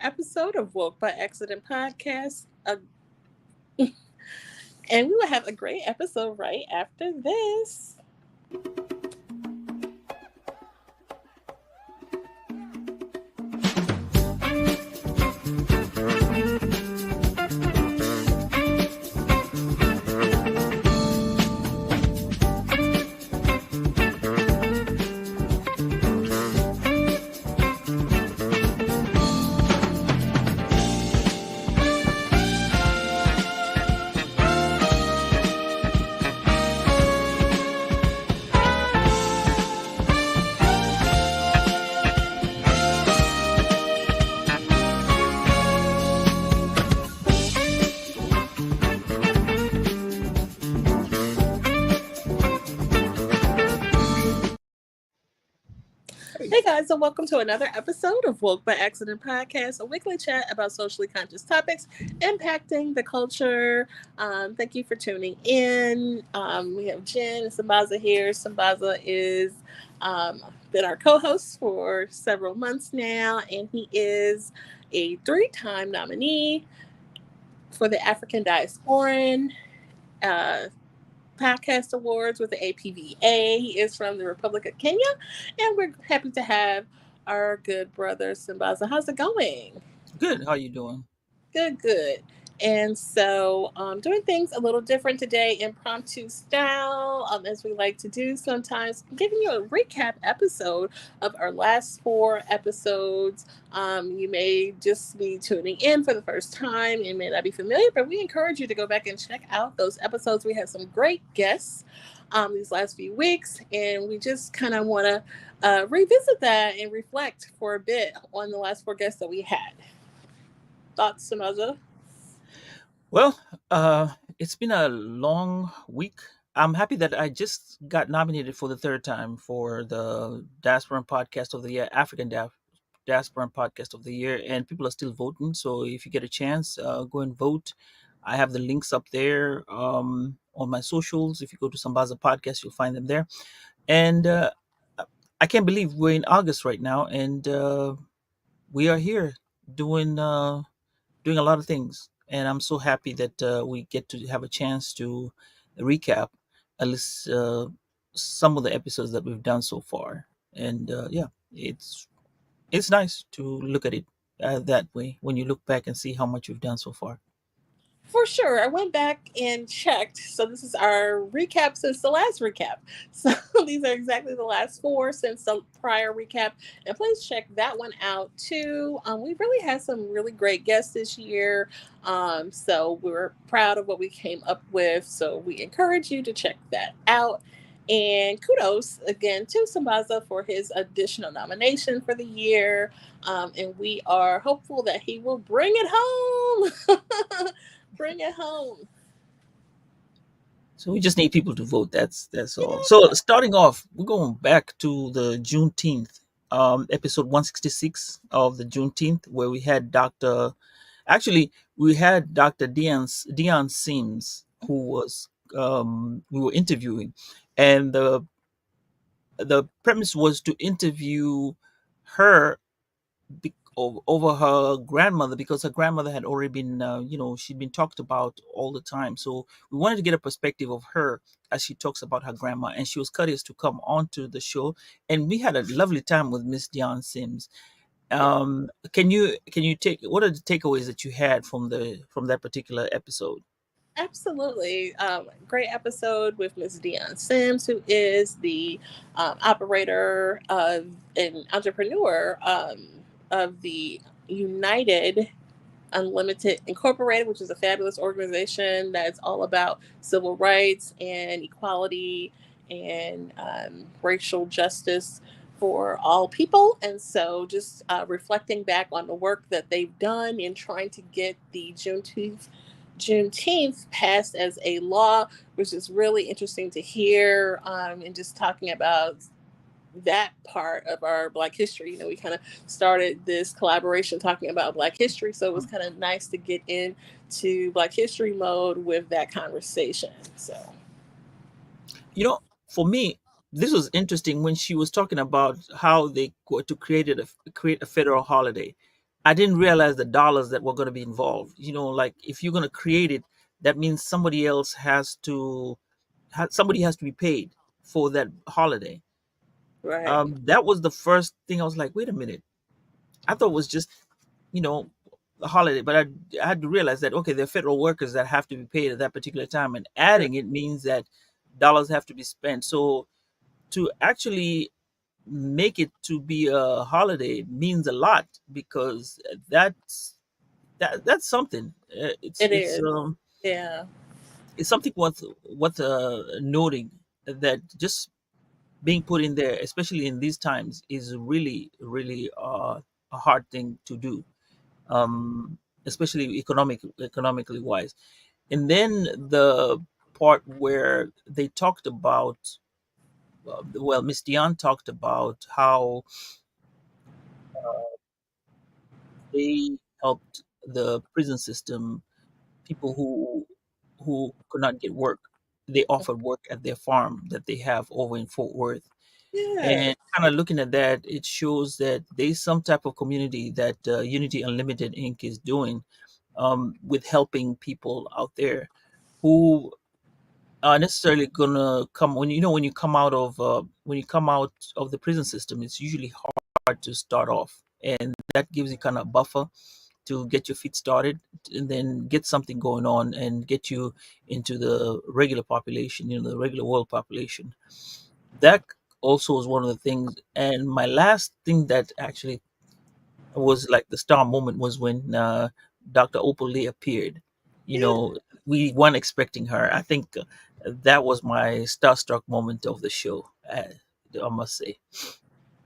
episode of Woke by Accident podcast. And we will have a great episode right after this. Hey guys, and welcome to another episode of Woke by Accident podcast, a weekly chat about socially conscious topics impacting the culture. Thank you for tuning in. We have Jen and Sambaza here. Sambaza is been our co-host for several months now, and he is a three-time nominee for the African Diasporan uh, Podcast Awards with the APVA. He is from the Republic of Kenya, and we're happy to have our good brother Sambaza. How's it going? Good. How you doing? Good, good. And so, doing things a little different today, impromptu style, as we like to do sometimes, giving you a recap episode of our last four episodes. You may just be tuning in for the first time and may not be familiar, but we encourage you to go back and check out those episodes. We had some great guests these last few weeks, and we just kind of want to revisit that and reflect for a bit on the last four guests that we had. Thoughts, Samantha? Well, it's been a long week. I'm happy that I just got nominated for the third time for the Diasporan Podcast of the Year, Diasporan Podcast of the Year, and people are still voting. So if you get a chance, go and vote. I have the links up there on my socials. If you go to Sambaza Podcast, you'll find them there. And I can't believe we're in August right now, and we are here doing doing a lot of things, and I'm so happy that we get to have a chance to recap at least some of the episodes that we've done so far. And yeah, it's nice to look at it that way when you look back and see how much you've done so far. For sure. I went back and checked. So this is our recap since the last recap. So these are exactly the last four since the prior recap. And please check that one out too. We really had some really great guests this year. So we were proud of what we came up with. So we encourage you to check that out. And kudos again to Sambaza for his additional nomination for the year. And we are hopeful that he will bring it home. Bring it home. So we just need people to vote. That's all. Yeah. So starting off, we're going back to the Juneteenth, episode 166 of the Juneteenth, where we had Dr. Dione Sims, who was we were interviewing, and the premise was to interview her over her grandmother, because her grandmother had already been she'd been talked about all the time. So we wanted to get a perspective of her as she talks about her grandma, and she was courteous to come onto the show, and we had a lovely time with Miss Dione Sims. Can you take, what are the takeaways that you had from that particular episode? Absolutely. Great episode with Miss Dione Sims, who is the operator of an entrepreneur of the United Unlimited Incorporated, which is a fabulous organization that's all about civil rights and equality and racial justice for all people. And so just reflecting back on the work that they've done in trying to get the Juneteenth passed as a law, which is really interesting to hear, and just talking about that part of our Black history. We kind of started this collaboration talking about Black history, so it was kind of nice to get into Black history mode with that conversation. So, For me, this was interesting when she was talking about how they go to create a federal holiday. I didn't realize the dollars that were going to be involved. Like if you're going to create it, that means somebody else somebody has to be paid for that holiday. Right. That was the first thing I was like, wait a minute. I thought it was just, you know, a holiday, but I had to realize that, okay, there are federal workers that have to be paid at that particular time, and adding it means that dollars have to be spent. So to actually make it to be a holiday means a lot, because that's something. It is. Yeah. It's something worth noting, that just being put in there, especially in these times, is really really a hard thing to do, especially economically wise. And then the part where they talked about, well, Miss Dion talked about how they helped the prison system, people who could not get work. They offered work at their farm that they have over in Fort Worth. Yeah. And kind of looking at that, it shows that there's some type of community that Unity Unlimited Inc. is doing, with helping people out there who are necessarily gonna come, when you come out of the prison system. It's usually hard to start off, and that gives you kind of a buffer to get your feet started, and then get something going on and get you into the regular population, the regular world population. That also was one of the things. And my last thing that actually was like the star moment was when Dr. Opal Lee appeared. You Yeah. know, we weren't expecting her. I think that was my starstruck moment of the show. I must say.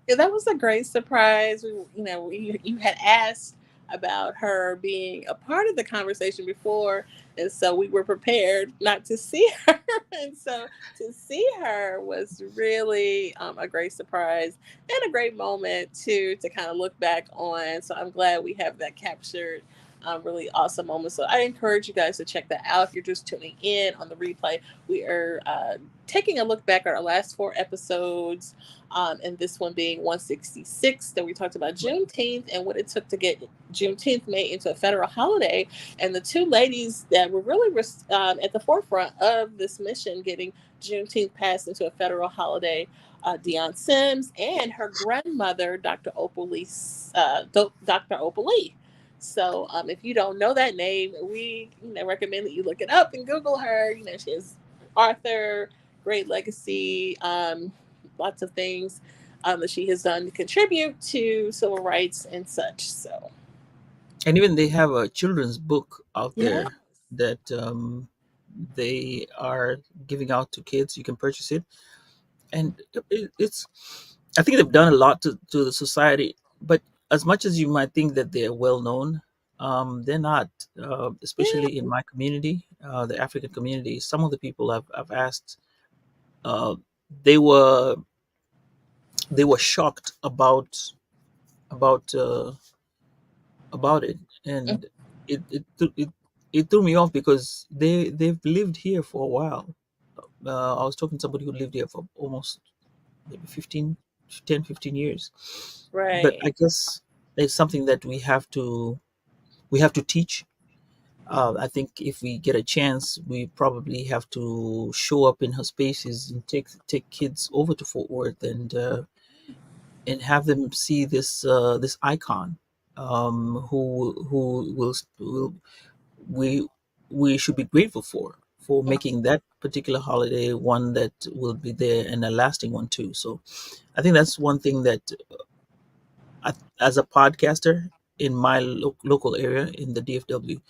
Yeah, that was a great surprise. You had asked about her being a part of the conversation before, and so we were prepared not to see her. And so to see her was really a great surprise and a great moment to kind of look back on. So I'm glad we have that captured. Really awesome moment. So I encourage you guys to check that out if you're just tuning in on the replay. We are taking a look back at our last four episodes, and this one being 166, that we talked about Juneteenth and what it took to get Juneteenth made into a federal holiday. And the two ladies that were really at the forefront of this mission, getting Juneteenth passed into a federal holiday, Dione Sims and her grandmother, Dr. Opal Lee. Dr. Opal Lee. So if you don't know that name, we recommend that you look it up and Google her. She has Arthur, great legacy, lots of things that she has done to contribute to civil rights and such. So, And even they have a children's book out yeah, there that they are giving out to kids. You can purchase it, and it's. I think they've done a lot to the society, but as much as you might think that they're well known, they're not. yeah, Especially in my community, the African community, some of the people I've asked, uh, they were they were shocked about uh, about it, and it threw me off because they've lived here for a while. I was talking to somebody who lived here for almost maybe 15 years, but right. I guess it's something that we have to teach. I think if we get a chance, we probably have to show up in her spaces and take kids over to Fort Worth, and have them see this icon, who will we we should be grateful for making that particular holiday one that will be there, and a lasting one too. So I think that's one thing that, as a podcaster in my local area in the DFW,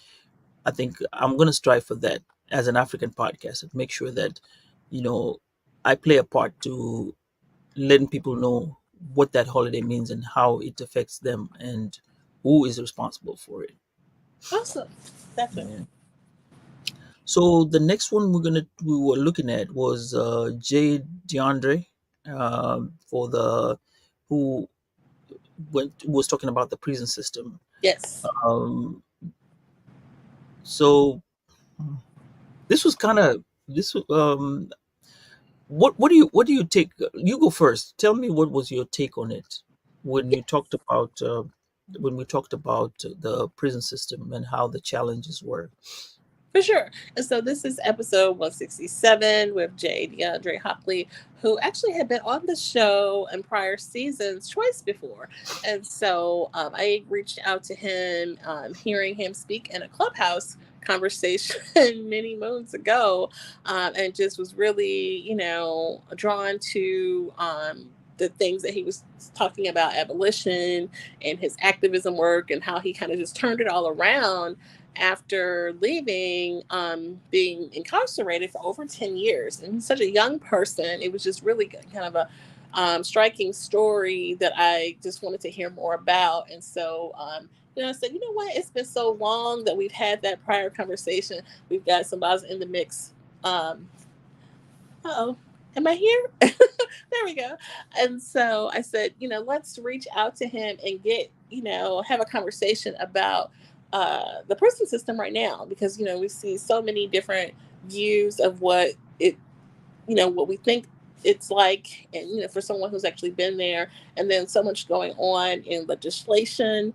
I think I'm going to strive for that as an African podcaster. Make sure that you know I play a part to letting people know what that holiday means and how it affects them, and who is responsible for it. Awesome. Definitely. Yeah. So the next one we were looking at was Jay DeAndre, for the who was talking about the prison system. Yes. Um, so this was kind of this. What do you take? You go first. Tell me what was your take on it when you talked about. when we talked about the prison system and how the challenges were. For sure. And so this is episode 167 with Jay DeAndre Hockley, who actually had been on the show in prior seasons twice before. And so I reached out to him, hearing him speak in a clubhouse conversation many moons ago, and just was really, drawn to the things that he was talking about abolition and his activism work and how he kind of just turned it all around after leaving, being incarcerated for over 10 years. And he's such a young person. It was just really kind of a striking story that I just wanted to hear more about. And so, I said, you know what? It's been so long that we've had that prior conversation. We've got Sambaza in the mix. Oh, am I here? There we go. And so I said, let's reach out to him and get, have a conversation about the prison system right now, because, we see so many different views of what it, what we think it's like, and, for someone who's actually been there, and then so much going on in legislation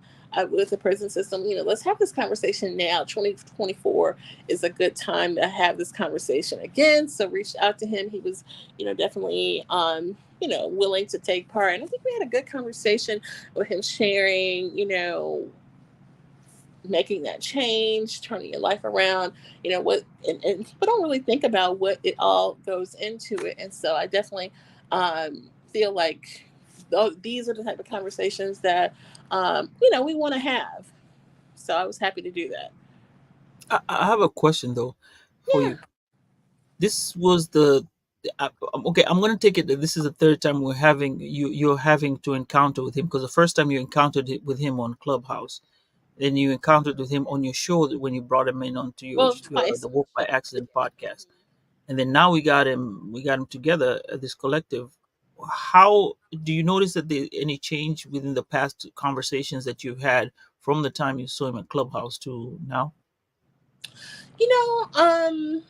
with the prison system. Let's have this conversation now. 2024 is a good time to have this conversation again. So reached out to him. He was, definitely, willing to take part. And I think we had a good conversation with him sharing, making that change, turning your life around, what, and people don't really think about what it all goes into it. And so I definitely feel like these are the type of conversations that, we want to have. So I was happy to do that. I have a question though for Yeah. you. This was the okay. I'm gonna take it that this is the third time we're having you're having to encounter with him, because the first time you encountered it with him on Clubhouse, then you encountered with him on your show when you brought him in onto Well, twice. the Walk by Accident podcast, and then now we got him together at this collective. How do you notice that there any change within the past conversations that you've had from the time you saw him at Clubhouse to now? You know,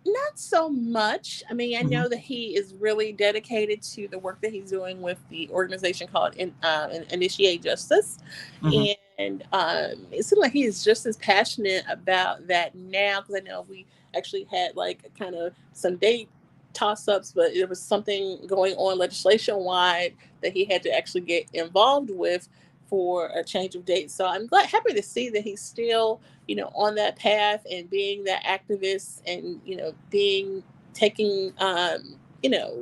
not so much. I mean, I Hmm. know that he is really dedicated to the work that he's doing with the organization called Initiate Justice. Hmm. And it seems like he is just as passionate about that now, because I know we actually had like kind of some date toss ups, but there was something going on legislation wide that he had to actually get involved with for a change of date. So I'm happy to see that he's still, on that path and being that activist, and, being taking,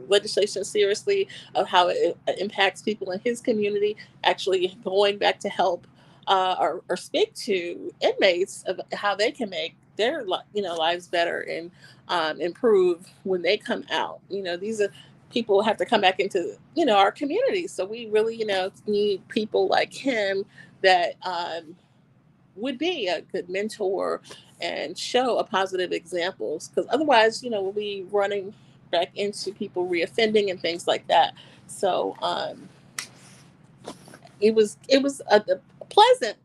legislation seriously of how it impacts people in his community, actually going back to help or speak to inmates of how they can make their lives better and improve when they come out. These are people have to come back into our community, so we really need people like him that would be a good mentor and show a positive examples, because otherwise we'll be running back into people reoffending and things like that. So it was a pleasant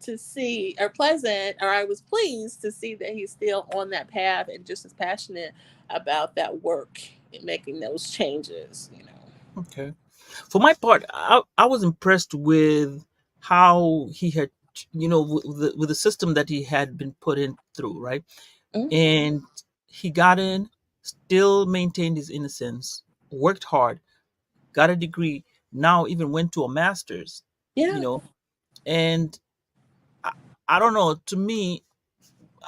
to see, or pleasant, or I was pleased to see that he's still on that path and just as passionate about that work and making those changes. Okay. For my part, I was impressed with how he had, with the system that he had been put in through, right? Mhm. And he got in, still maintained his innocence, worked hard, got a degree, now even went to a master's, you Yeah, know, and I, I don't know, to me,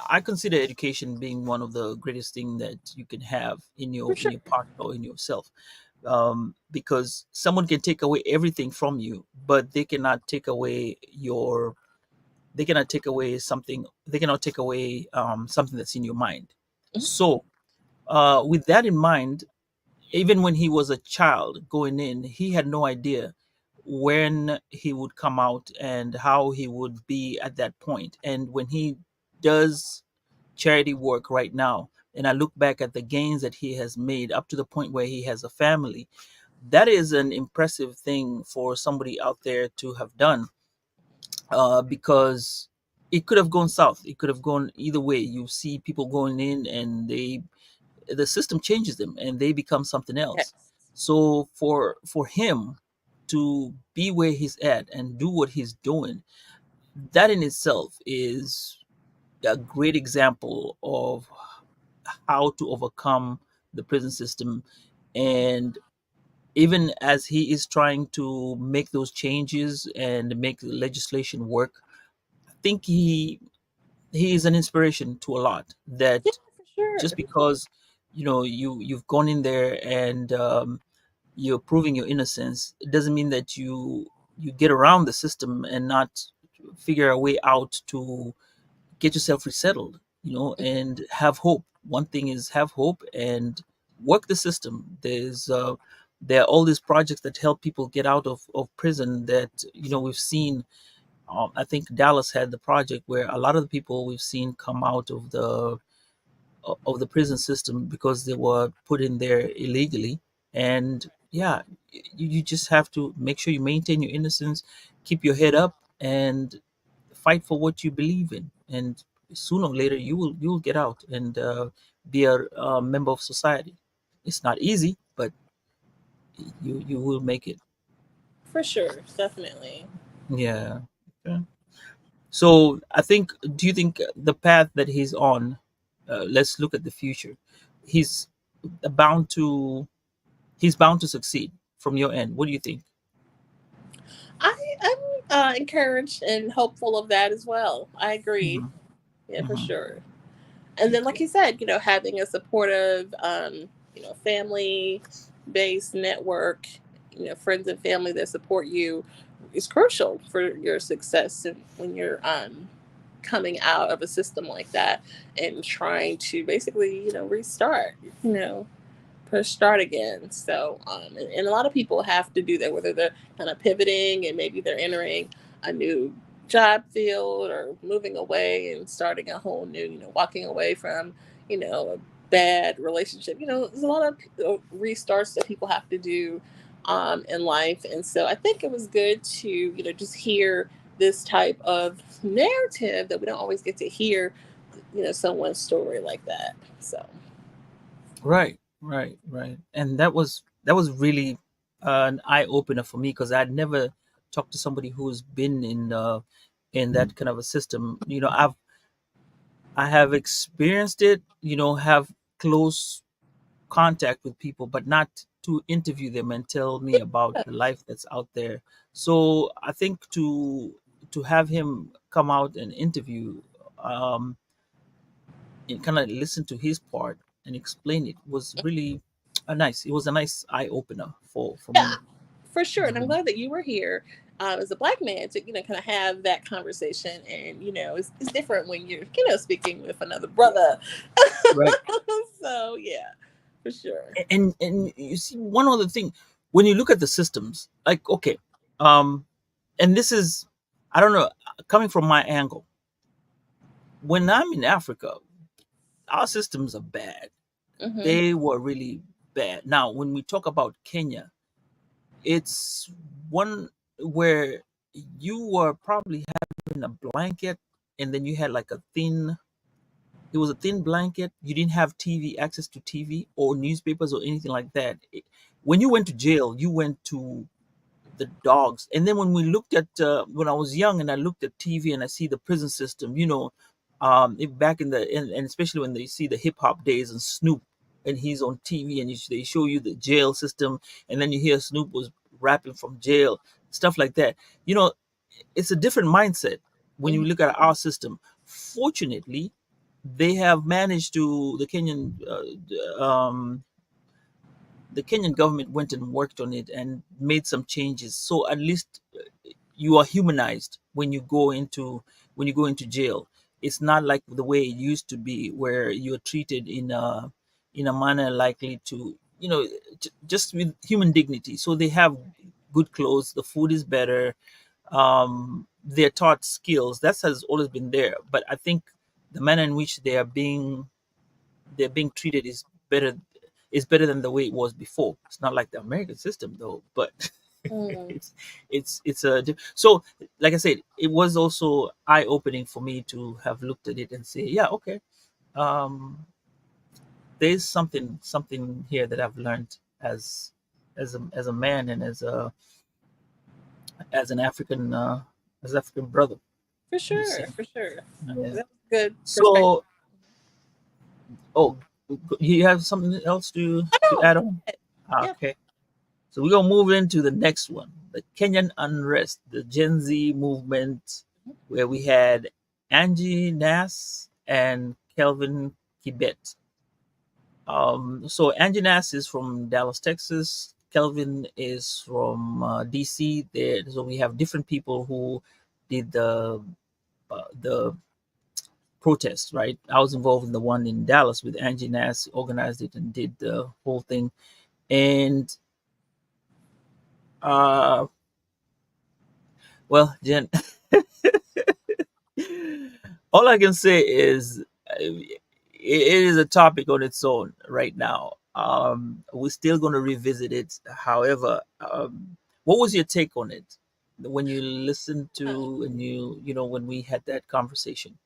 I consider education being one of the greatest thing that you can have for in sure. your pocket or in yourself, because someone can take away everything from you, but they cannot take away something. They cannot take away something that's in your mind. Mhm. So, with that in mind, even when he was a child going in, he had no idea when he would come out and how he would be at that point. And when he does charity work right now, and I look back at the gains that he has made up to the point where he has a family, that is an impressive thing for somebody out there to have done, because it could have gone south. It could have gone either way. You see people going in and the system changes them and they become something else. Yes. So for him, to be where he's at and do what he's doing, that in itself is a great example of how to overcome the prison system. And even as he is trying to make those changes and make the legislation work, I think he is an inspiration to a lot. Yeah, That for sure. just because you've gone in there and you're proving your innocence, it doesn't mean that you get around the system and not figure a way out to get yourself resettled, and have hope. One thing is have hope and work the system. There are all these projects that help people get out of prison that we've seen. I think Dallas had the project where a lot of the people we've seen come out of the prison system because they were put in there illegally. And yeah, you just have to make sure you maintain your innocence, keep your head up, and fight for what you believe in. And sooner or later, you will get out and be a member of society. It's not easy, but you will make it. For sure, definitely. Yeah. Okay. So I think, do you think the path that he's on? Let's look at the future. He's bound to he's bound to succeed. From your end, what do you think? I'm encouraged and hopeful of that as well. I agree. Hmm. Yeah, for Hmm. sure. And then, like Okay. you said, having a supportive, family based network, friends and family that support you is crucial for your success when you're coming out of a system like that and trying to basically, restart, you know, push start again. So, and a lot of people have to do that, whether they're kind of pivoting and maybe they're entering a new job field or moving away and starting a whole new, walking away from, a bad relationship. There's a lot of restarts that people have to do in life. And so I think it was good to, just hear this type of narrative that we don't always get to hear, someone's story like that. So, Right, right, right. And that was really an eye opener for me because I'd never talked to somebody who's been in that kind of a system. I have experienced it. Have close contact with people, but not to interview them and tell me about the life that's out there. So I think to have him come out and interview, um, and kind of listen to his part and explain it was really it was a nice eye opener for yeah, me. for sure. And I'm Mhm. glad that you were here as a black man to, kind of have that conversation. And, it's different when you're, speaking with another brother. Right. So, yeah, for sure. And you see one other thing, when you look at the systems, like, okay, um and this is, I don't know, coming from my angle, when I'm in Africa, our systems are bad. Hmm. They were really bad. Now when we talk about Kenya, it's one where you were probably having a blanket, and then you had like a thin it was a thin blanket. You didn't have access to TV or newspapers or anything like that. When you went to jail, you went to the dogs. And then when we looked at when I was young and I looked at TV and I see the prison system, back and especially when they see the hip hop days and Snoop and he's on TV and they show you the jail system, and then you hear Snoop was rapping from jail, stuff like that. You know, it's a different mindset when you Hmm. look at our system. Fortunately, they have managed to the Kenyan government went and worked on it and made some changes. So at least you are humanized when you go into jail. It's not like the way it used to be, where you're treated in a manner likely to, just with human dignity. So they have good clothes, the food is better, they're taught skills that has always been there. But I think the manner in which they're being treated is better than the way it was before. It's not like the American system though, but Hmm. so like I said, it was also eye opening for me to have looked at it and say, yeah, okay, um, there's something here that I've learned as a man and as an African, African brother. For You sure, see. for sure. Yeah. That was good perspective. So, oh, you have something else to Oh, add on? yeah. Okay. So we're gonna move into the next one, the Kenyan unrest, the Gen Z movement, where we had Angie Nass and Kelvin Kibet. So Angie Nass is from Dallas, Texas. Kelvin is from DC. There, so we have different people who did the protest. Right, I was involved in the one in Dallas with Angie Nass, organized it and did the whole thing. And uh, well, Jen, all I can say is it is a topic on its own right now. We're still going to revisit it. However, what was your take on it when you listened Um, to and when we had that conversation?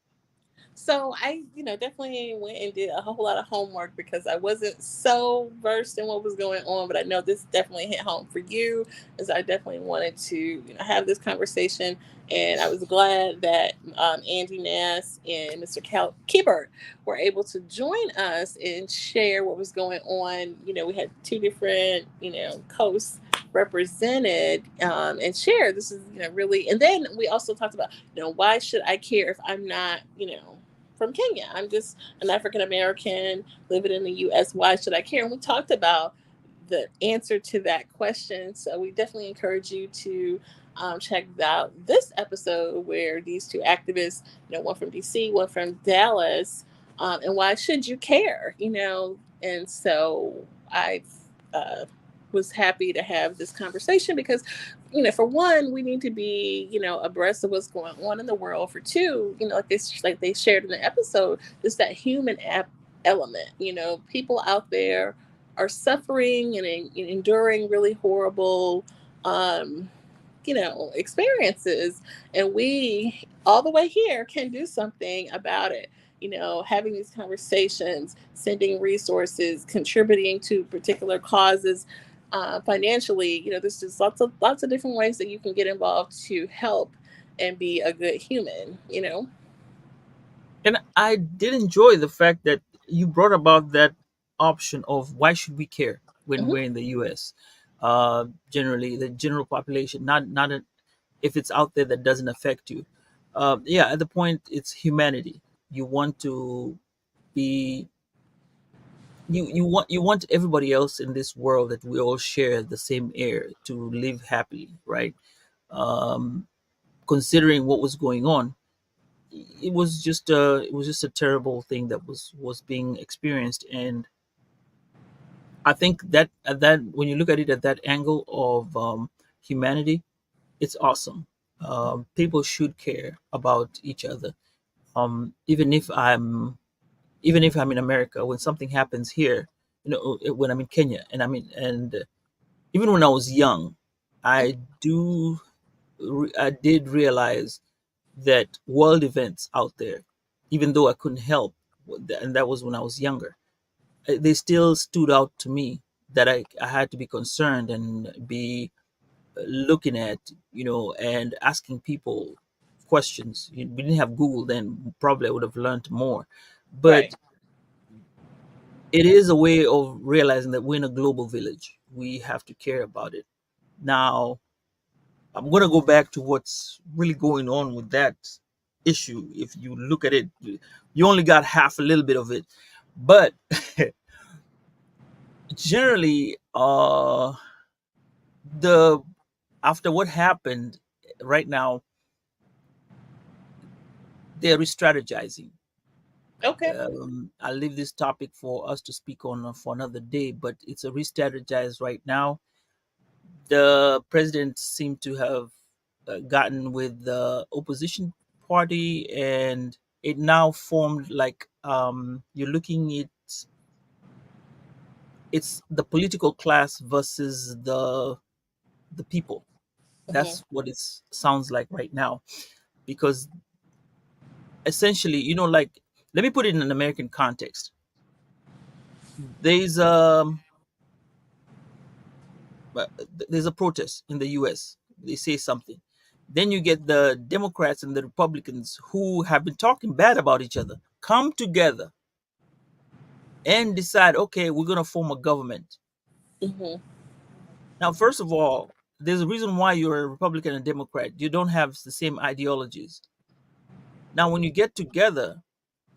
So I, definitely went and did a whole lot of homework because I wasn't so versed in what was going on, but I know this definitely hit home for you, as I definitely wanted to, have this conversation. And I was glad that Andy Nass and Mr. Kiebert were able to join us and share what was going on. We had two different, coasts represented, and share. This is, really, and then we also talked about, why should I care if I'm not, from Kenya. I'm just an African American living in the US. Why should I care? And we talked about the answer to that question. So we definitely encourage you to check out this episode where these two activists, one from DC, one from Dallas, and why should you care? And so I uh, was happy to have this conversation because, for one, we need to be, abreast of what's going on in the world. For two, like they shared in the episode, just that human element. People out there are suffering and enduring really horrible, um, experiences, and we all the way here can do something about it. Having these conversations, sending resources, contributing to particular causes, financially. There's just lots of different ways that you can get involved to help and be a good human. And I did enjoy the fact that you brought about that option of why should we care when Hmm. we're in the U.S. Generally, the general population, not if it's out there that doesn't affect you. Yeah, at the point it's humanity. You want to be you want everybody else in this world that we all share the same air to live happily, right? Um, Considering what was going on, it was just a terrible thing that was being experienced. And I think that at that when you look at it at that angle of humanity, it's awesome. People should care about each other. Even if I'm in America, when something happens here, when I'm in Kenya, and even when I was young, I did realize that world events out there, even though I couldn't help, and that was when I was younger, they still stood out to me, that I had to be concerned and be looking at, and asking people questions. We didn't have Google then, probably I would have learned more. Right. But it is a way of realizing that we're in a global village. We have to care about it. Now, I'm going to go back to what's really going on with that issue. If you look at it, you only got half a little bit of it. But generally, the after what happened right now, they're re-strategizing. Okay. I'll leave this topic for us to speak on for another day, but it's a re-strategize right now. The president seemed to have gotten with the opposition party, and it now formed like, you're looking at it's the political class versus the people. Hmm. That's what it sounds like right now, because essentially, like, let me put it in an American context. There's there's a protest in the US. they say something. Then you get the Democrats and the Republicans who have been talking bad about each other come together and decide, okay, we're going to form a government. Hmm. Now, first of all, there's a reason why you're a Republican and Democrat. You don't have the same ideologies. Now, when you get together,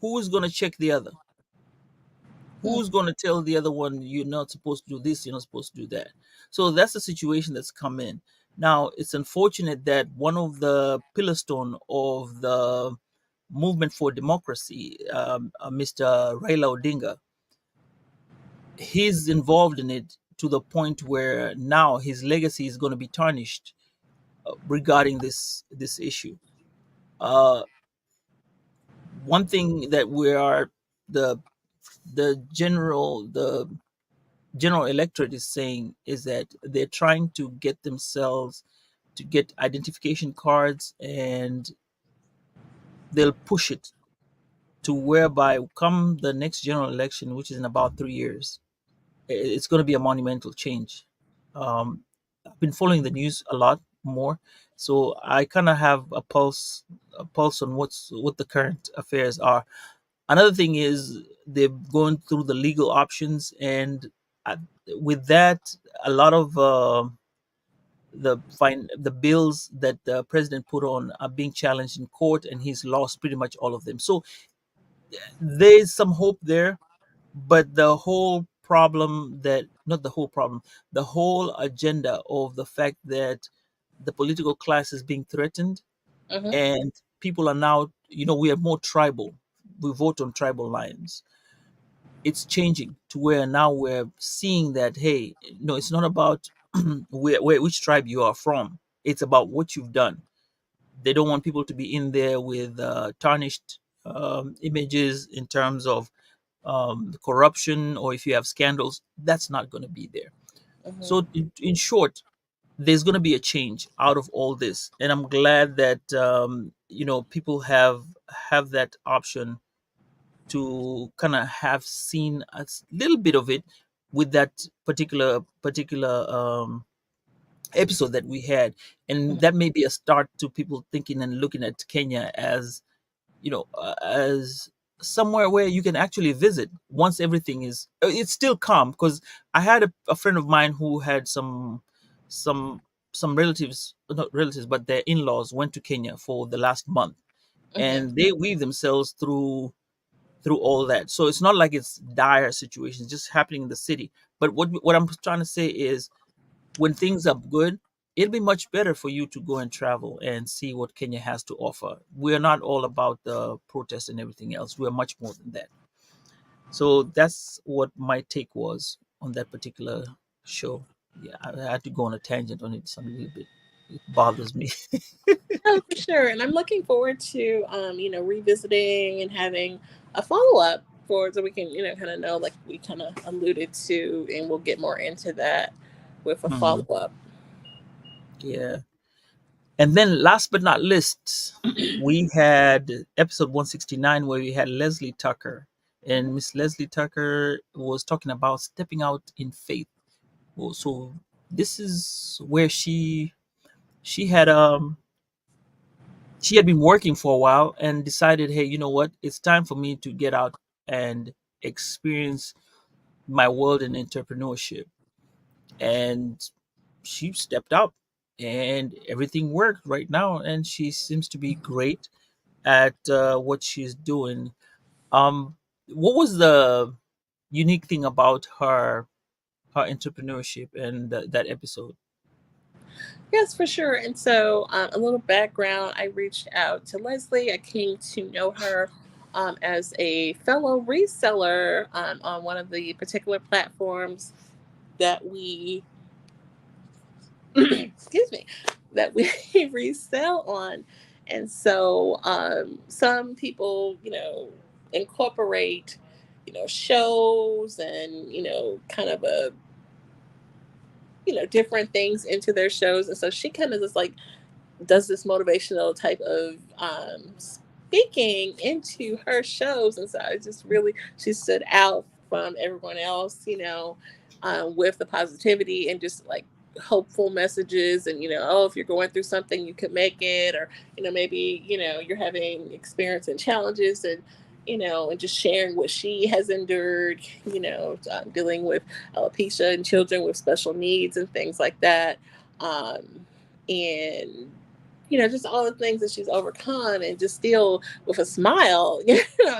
who is going to check the other? Who's going to tell the other one you're not supposed to do this, you're not supposed to do that? So that's the situation that's come in. Now, it's unfortunate that one of the pillar stone of the movement for democracy, Mr. Raila Odinga, he's involved in it to the point where now his legacy is going to be tarnished regarding this issue. Uh, One thing that we are the the general electorate is saying is that they're trying to get themselves to get identification cards, and they'll push it to whereby come the next general election, which is in about 3 years, it's going to be a monumental change. I've been following the news a lot more, so I kind of have a pulse on what the current affairs are. Another thing is they're going through the legal options, and uh, with that, a lot of the bills that the president put on are being challenged in court, and he's lost pretty much all of them. So there's some hope there, but the whole problem that not the whole problem, the whole agenda of the fact that the political class is being threatened, Hmm. and people are now, we are more tribal. We vote on tribal lines. It's changing to where now we're seeing that, hey, no, it's not about which tribe you are from. It's about what you've done. They don't want people to be in there with tarnished images in terms of corruption, or if you have scandals, that's not going to be there. Hmm. So in short, there's going to be a change out of all this, and I'm glad that people have that option to kind of have seen a little bit of it with that particular episode that we had, and that may be a start to people thinking and looking at Kenya as as somewhere where you can actually visit once everything is it's still calm. Because I had a friend of mine who had some some relatives, not relatives, but their in-laws went to Kenya for the last month, Hmm. and they weave themselves through all that. So it's not like it's dire situations just happening in the city. But what I'm trying to say is, when things are good, it'll be much better for you to go and travel and see what Kenya has to offer. We're not all about the protest and everything else. We're much more than that. So that's what my take was on that particular show. Yeah, I had to go on a tangent on it. Some little bit. It bothers me. Oh, for sure. And I'm looking forward to, revisiting and having a follow up for so we can, kind of know, like we kind of alluded to, and we'll get more into that with a follow Mhm. up. Yeah. And then last but not least, we had episode 169 where we had Leslie Tucker. And Miss Leslie Tucker was talking about stepping out in faith. Well, so this is where she had been working for a while and decided, hey, you know what? It's time for me to get out and experience my world in entrepreneurship. And she stepped out, and everything worked right now, and she seems to be great at what she's doing. What was the unique thing about her entrepreneurship and that episode? Yes, for sure. And so, a little background, I reached out to Leslie. I came to know her as a fellow reseller on one of the particular platforms that we excuse me, that we resell on. And so some people, incorporate, shows and, kind of different things into their shows. And so she kind of just like does this motivational type of speaking into her shows. And so I just really, she stood out from everyone else, with the positivity and just like hopeful messages, and oh, if you're going through something, you could make it, or maybe you're having experience and challenges, and just sharing what she has endured, dealing with alopecia and children with special needs and things like that. And just all the things that she's overcome, and just still with a smile,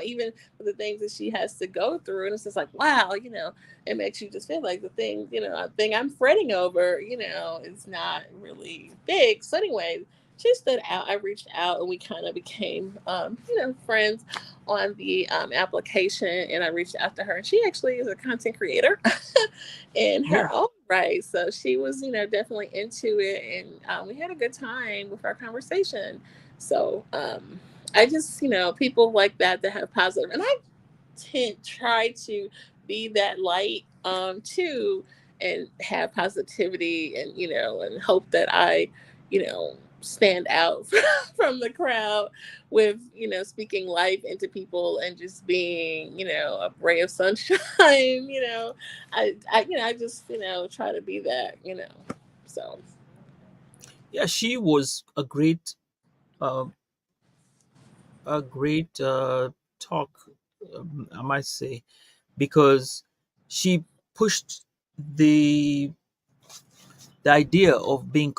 even with the things that she has to go through. And it's just like, wow, it makes you just feel like thing I'm fretting over, is not really big. So anyway, she stood out. I reached out, and we kind of became, friends on the application. And I reached out to her, and she actually is a content creator in Yeah. her own right. So she was, definitely into it, and we had a good time with our conversation. So I just, people like that have positive, and I try to be that light too, and have positivity, and and hope that I stand out from the crowd with speaking life into people, and just being a ray of sunshine. I just try to be that. So Yeah, she was uh, a great talk, I might say, because she pushed the the idea of being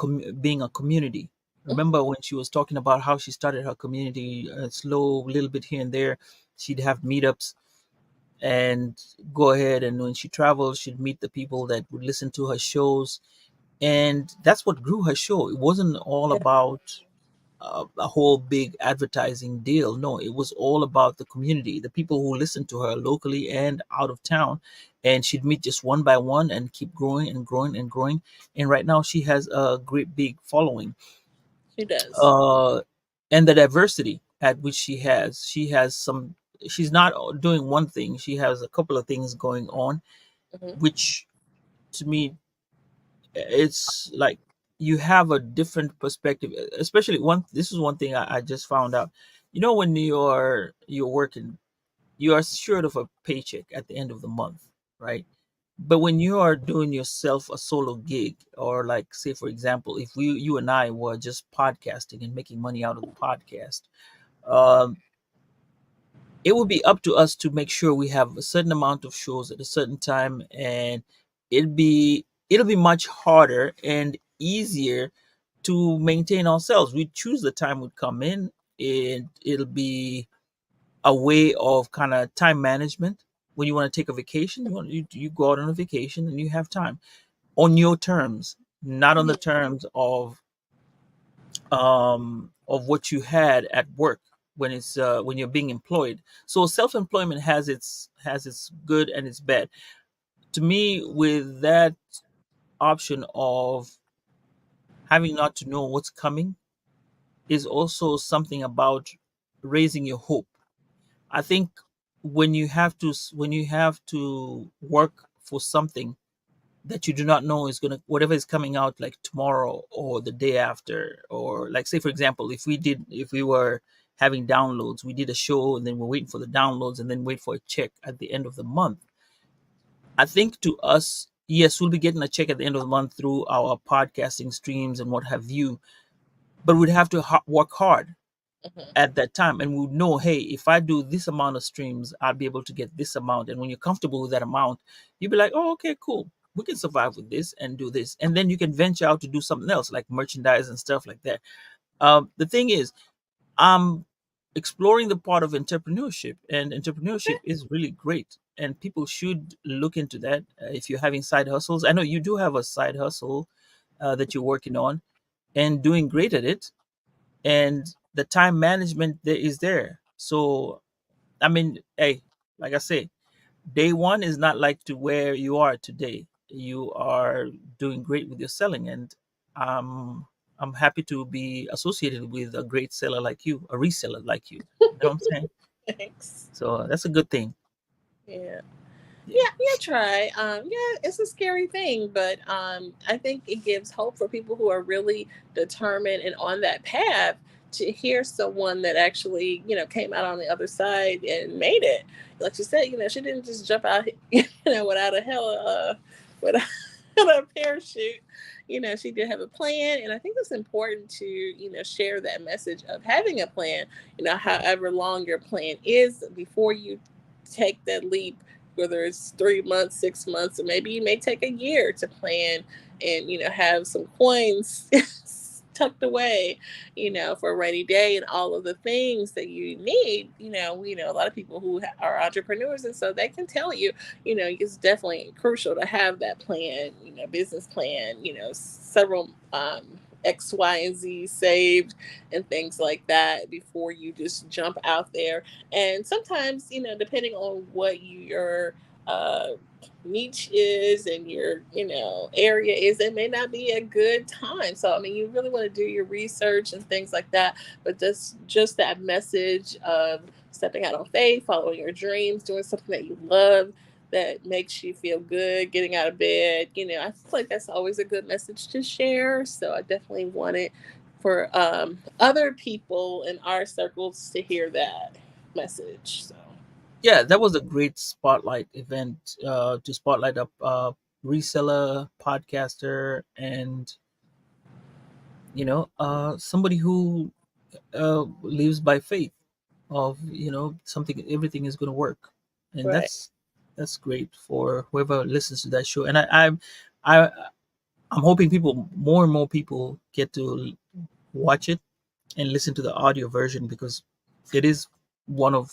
a community. Remember when she was talking about how she started her community, slow, little bit here and there. She'd have meetups and go ahead, and when she traveled, she'd meet the people that would listen to her shows, and that's what grew her show. It wasn't all about a whole big advertising deal. No, it was all about the community, the people who listened to her locally and out of town. And she'd meet just one by one and keep growing and growing and growing. And right now she has a great big following. she does. Uh, and the diversity at which she has some, she's not doing one thing, she has a couple of things going on, Hmm. which to me, it's like you have a different perspective. Especially one, this is one thing I just found out. When you're working, you are assured of a paycheck at the end of the month, right? But when you are doing yourself a solo gig, or like, say for example, if you and I were just podcasting and making money out of the podcast, um, it would be up to us to make sure we have a certain amount of shows at a certain time, and it'll be much harder and easier to maintain ourselves. We choose the time we come in, and it'll be a way of kind of time management. When you want to take a vacation, you go out on a vacation and you have time on your terms, not on the terms of what you had at work when you're being employed. So self-employment has its good and its bad. To me, with that option of having not to know what's coming, is also something about raising your hope. I think when you have to work for something that you do not know is gonna, whatever is coming out like tomorrow or the day after, or like, say for example, if we were having downloads, we did a show and then we're waiting for the downloads and then wait for a check at the end of the month. I think to us, yes, we'll be getting a check at the end of the month through our podcasting streams and what have you, but we'd have to work hard Hmm. at that time, and we would know, hey, if I do this amount of streams, I'll be able to get this amount. And when you're comfortable with that amount, you'll be like, oh, okay, cool, we can survive with this and do this, and then you can venture out to do something else like merchandise and stuff like that. The thing is, I'm exploring the part of entrepreneurship, and entrepreneurship is really great, and people should look into that. If you're having side hustles, I know you do have a side hustle that you're working on and doing great at it, and the time management there is there. So I mean, hey, like I say, day one is not like to where you are today. You are doing great with your selling, and um, I'm happy to be associated with a great seller like you, a reseller like you. You know what I'm saying? Thanks. So that's a good thing. Yeah. Yeah. Yeah, yeah, try. Yeah, it's a scary thing, but I think it gives hope for people who are really determined and on that path, to hear someone that actually, came out on the other side and made it. Like you said, she didn't just jump out, without a hell, without a parachute. She did have a plan. And I think it's important to, share that message of having a plan, however long your plan is before you take that leap, whether it's 3 months, 6 months, or maybe you may take a year to plan and, have some coins tucked away, for a rainy day and all of the things that you need. We know a lot of people who are entrepreneurs, and so they can tell you, it's definitely crucial to have that plan, business plan, several X, Y, and Z saved and things like that before you just jump out there. And sometimes, depending on what your uh, niche is and your area is, it may not be a good time. So I mean, you really want to do your research and things like that. But just that message of stepping out on faith, following your dreams, doing something that you love, that makes you feel good, getting out of bed, I feel like that's always a good message to share. So I definitely want it for other people in our circles to hear that message. So Yeah, that was a great spotlight event to spotlight a reseller, podcaster, and somebody who lives by faith of something, everything is going to work, and right. that's great for whoever listens to that show. And I I'm hoping people, more and more people, get to watch it and listen to the audio version, because it is one of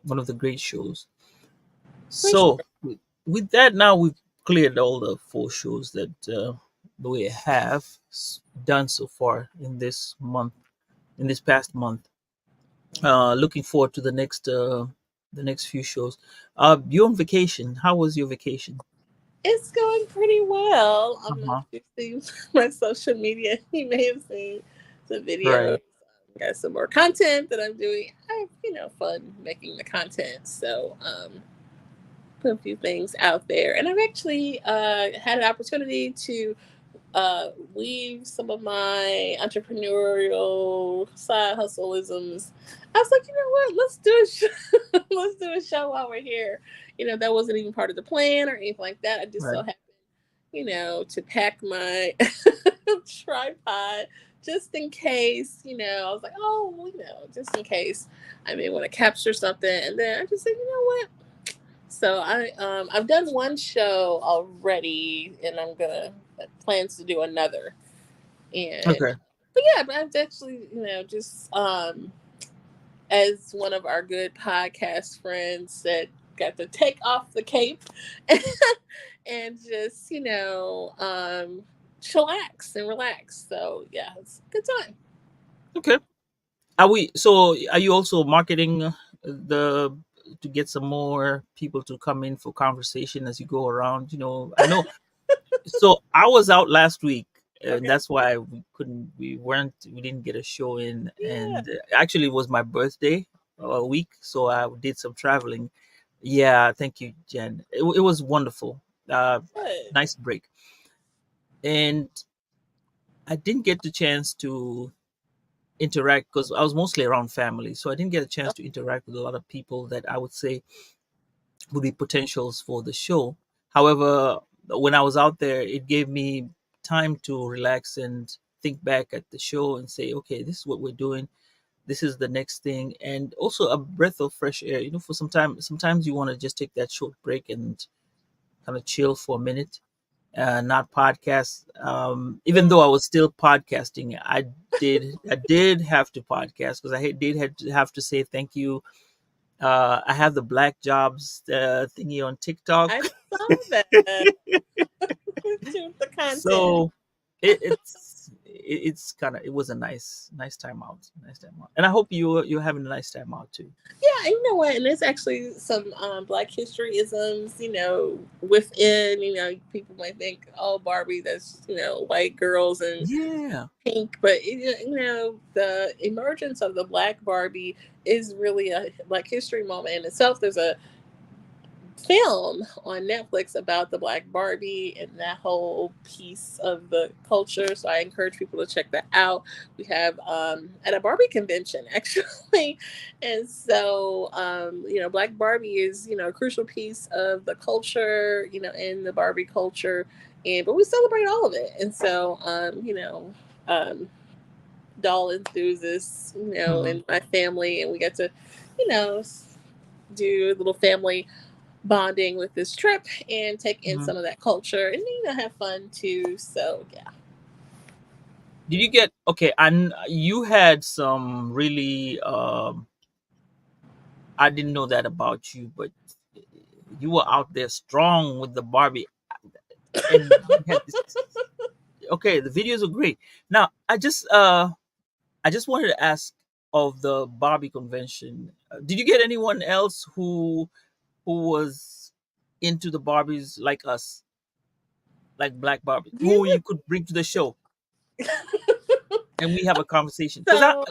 one of the great shows. For sure. So with that, now we've cleared all the four shows that we have done so far in this month, in this past month. Looking forward to the next few shows. You're on vacation. How was your vacation? It's going pretty well. I don't know if Uh-huh. you've seen my social media. You may have seen some videos. Right. Got some more content that I'm doing. I have, fun making the content. So, put a few things out there. And I've actually had an opportunity to weave some of my entrepreneurial side hustleisms. I was like, you know what? Let's do a show. Let's do a show while we're here. That wasn't even part of the plan or anything like that. I just so Right. happened, to pack my tripod just in case. I was like, oh, just in case I may want to capture something. And then I just said, you know what? So I've done one show already, and I'm gonna plans to do another. And Okay. but yeah, but I've actually just as one of our good podcast friends said, got to take off the cape and just chillax and relax. So yeah, it's a good time. Okay. Are we? So are you also marketing the to get some more people to come in for conversation as you go around? I know. So I was out last week, and Okay. that's why we didn't get a show in. Yeah. And actually, it was my birthday a week, so I did some traveling. Yeah, thank you, Jen. It was wonderful. Good. Nice break, and I didn't get the chance to interact because I was mostly around family, so I didn't get a chance to interact with a lot of people that I would say would be potentials for the show. However, when I was out there, it gave me time to relax and think back at the show and say, okay, this is what we're doing. This is the next thing, and also a breath of fresh air. For some time, sometimes you want to just take that short break and kind of chill for a minute, not podcast. Even though I was still podcasting, I did have to podcast because have to say thank you. I have the Black Jobs thingy on I TikTok. saw that to the content. So it's kind of, it was a nice time out, and I hope you're having a nice time out too. Yeah, you know what? And there's actually some Black history isms, within, people might think, oh, Barbie, that's, white girls and Yeah. pink. But, the emergence of the Black Barbie is really a Black history moment in itself. There's a film on Netflix about the Black Barbie and that whole piece of the culture. So I encourage people to check that out. We have at a Barbie convention actually, and so Black Barbie is a crucial piece of the culture. In the Barbie culture. and but we celebrate all of it. And so, um, doll enthusiasts, Hmm. and my family, and we get to, you know, do a little family bonding with this trip and take in Hmm. some of that culture and have fun too. So yeah. Did you get okay? And you had some really. I didn't know that about you, but you were out there strong with the Barbie, and you had this. Okay, the videos are great. Now, I just wanted to ask of the Barbie convention. Did you get anyone else who was into the Barbies like us, like Black Barbie, who Yeah. you could bring to the show and we have a conversation? Because I So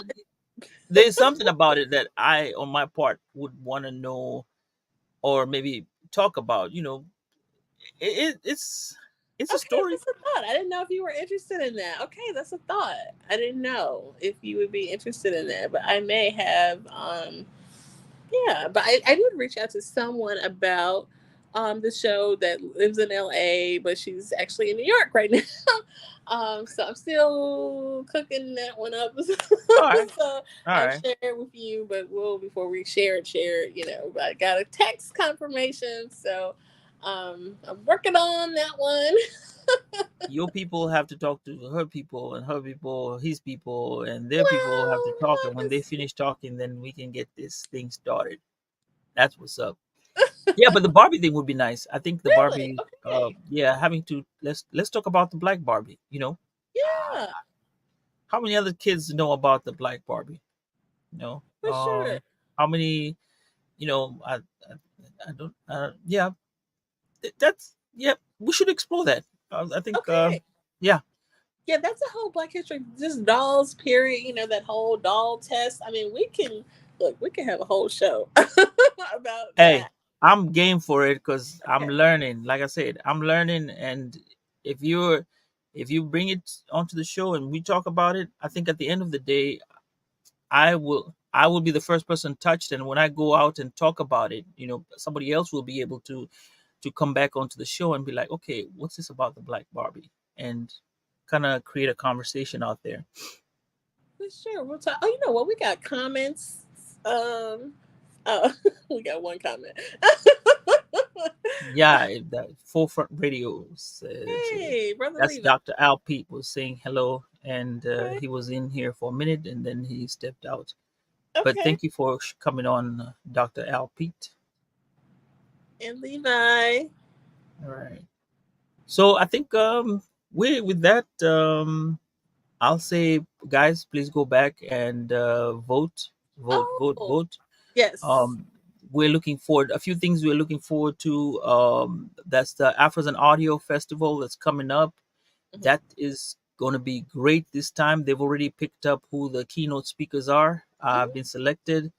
there's something about it that I, on my part, would want to know or maybe talk about. It's a okay, story. that's a thought. I didn't know if you were interested in that. Okay, that's a thought. I didn't know if you would be interested in that, but I may have. Yeah, but I did reach out to someone about the show that lives in LA, but she's actually in New York right now. So I'm still cooking that one up. All right, So all I'll right. share it with you, but we'll before we share it, but I got a text confirmation, so I'm working on that one. Your people have to talk to her people, and her people, his people, and their people have to Well, talk. And when they finish talking, then we can get this thing started. That's what's up. Yeah, but the Barbie thing would be nice. I think the really? Barbie, Okay. yeah, having to let's talk about the Black Barbie. Uh, Yeah, how many other kids know about the Black Barbie? You know, for sure. how many? I don't. Yeah, that's yeah. We should explore that. I think. Okay. Yeah. Yeah, that's a whole Black History, just dolls, period. That whole doll test. I mean, we can have a whole show about Hey, that. I'm game for it because I'm Okay. learning. Like I said, I'm learning, and if you're if you bring it onto the show and we talk about it, I think at the end of the day, I will be the first person touched, and when I go out and talk about it, somebody else will be able to come back onto the show and be like, okay, what's this about the Black Barbie, and kind of create a conversation out there. For sure. We'll talk. Oh, you know what? We got comments. Um, oh, we got one comment. Yeah, the Forefront Radio says Hey, Brother that's Levi. Dr. Al Pete was saying hello, and Okay. he was in here for a minute and then he stepped out. But Okay. thank you for coming on, Dr. Al Pete. And Levi. All right. So I think we with that I'll say, guys, please go back and vote, vote, vote, Oh, vote. yes. Um, we're looking forward. A few things we're looking forward to. That's the Afros and Audio Festival that's coming up. Mhm. That is going to be great this time. They've already picked up who the keynote speakers are. Mhm. Been selected.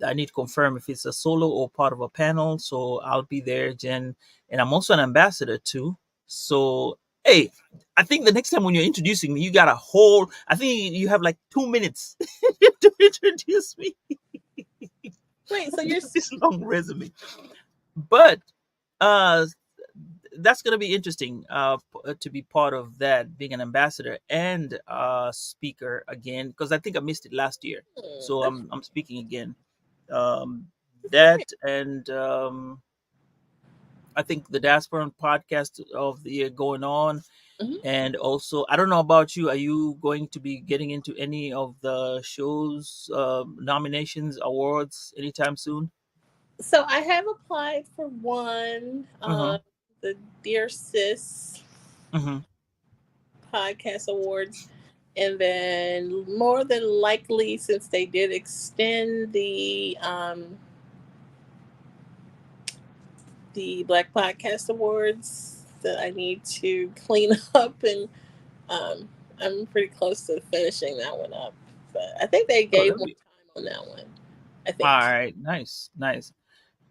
I need to confirm if it's a solo or part of a panel. So I'll be there, Jen, and I'm also an ambassador too. So hey, I think the next time when you're introducing me, you got a whole. I think you have like 2 minutes to introduce me. Wait, so you're This long resume, but uh, that's gonna be interesting. To be part of that, being an ambassador and speaker again, because I think I missed it last year. So okay. I'm speaking again. That and I think the Diasporan podcast of the year going on. Mhm. And also, I don't know about you. Are you going to be getting into any of the shows, nominations, awards anytime soon? So I have applied for one, Mm-hmm. the Dear Sis Mm-hmm. podcast awards, and then more than likely, since they did extend the Black Podcast Awards, that I need to clean up, and um, I'm pretty close to finishing that one up. But I think they Oh, gave that'll more be time on that one. I all think. right. Nice, nice.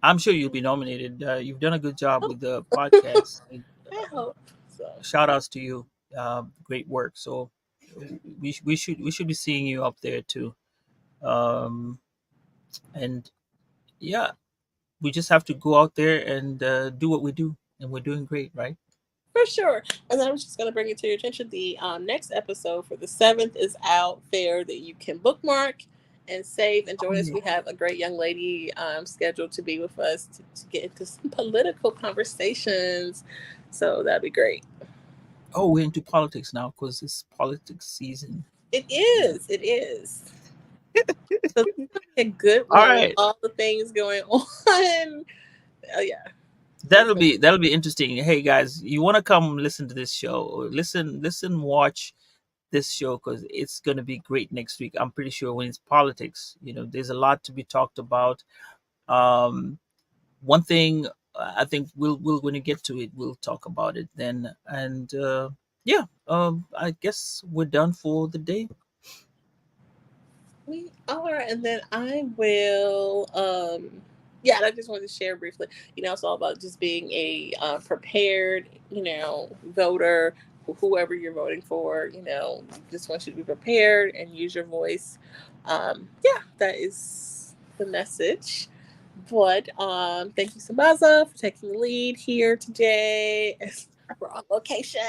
I'm sure you'll be nominated. You've done a good job Oh, with the podcast. I hope so. Shout outs to you. Great work. So we should be seeing you up there too. Um, and yeah, we just have to go out there and do what we do, and we're doing great, right? For For sure. And then I was just going to bring it to your attention. The next episode for the 7th is out there that you can bookmark and save and Oh join us. yeah. We have a great young lady scheduled to be with us to get into some political conversations. So that'd be great. Oh, we're into politics now because it's politics season. It is. It is. So this is going to be a good All one with right. all the things going on. Oh, yeah. It's That'll gonna, be interesting. Hey guys, you want to come listen to this show? Listen, watch this show because it's going to be great next week. I'm pretty sure when it's politics, there's a lot to be talked about. Um, One thing I think we'll when we get to it, we'll talk about it then. And yeah, I guess we're done for the day. we are, and then I will. Yeah, I just wanted to share briefly. It's all about just being a prepared, voter. Whoever you're voting for, just want you to be prepared and use your voice. Yeah, that is the message. But thank you, Sambaza, for taking the lead here today. We're on location.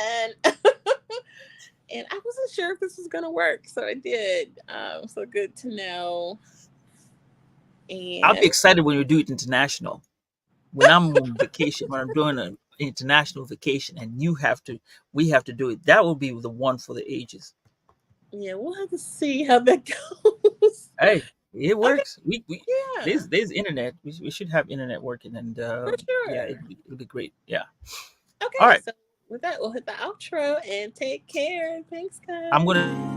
And I wasn't sure if this was going to work, so it did. So good to know. I'll be And excited when we do it international. When I'm on vacation, when I'm doing an international vacation, and we have to do it. That will be the one for the ages. yeah, we'll have to see how that goes. Hey, it Okay, works. We yeah, there's internet. We should have internet working, and for yeah, sure. it'll be great. Yeah. All Okay, right. so with that, we'll hit the outro and take care. Thanks, I'm guys. gonna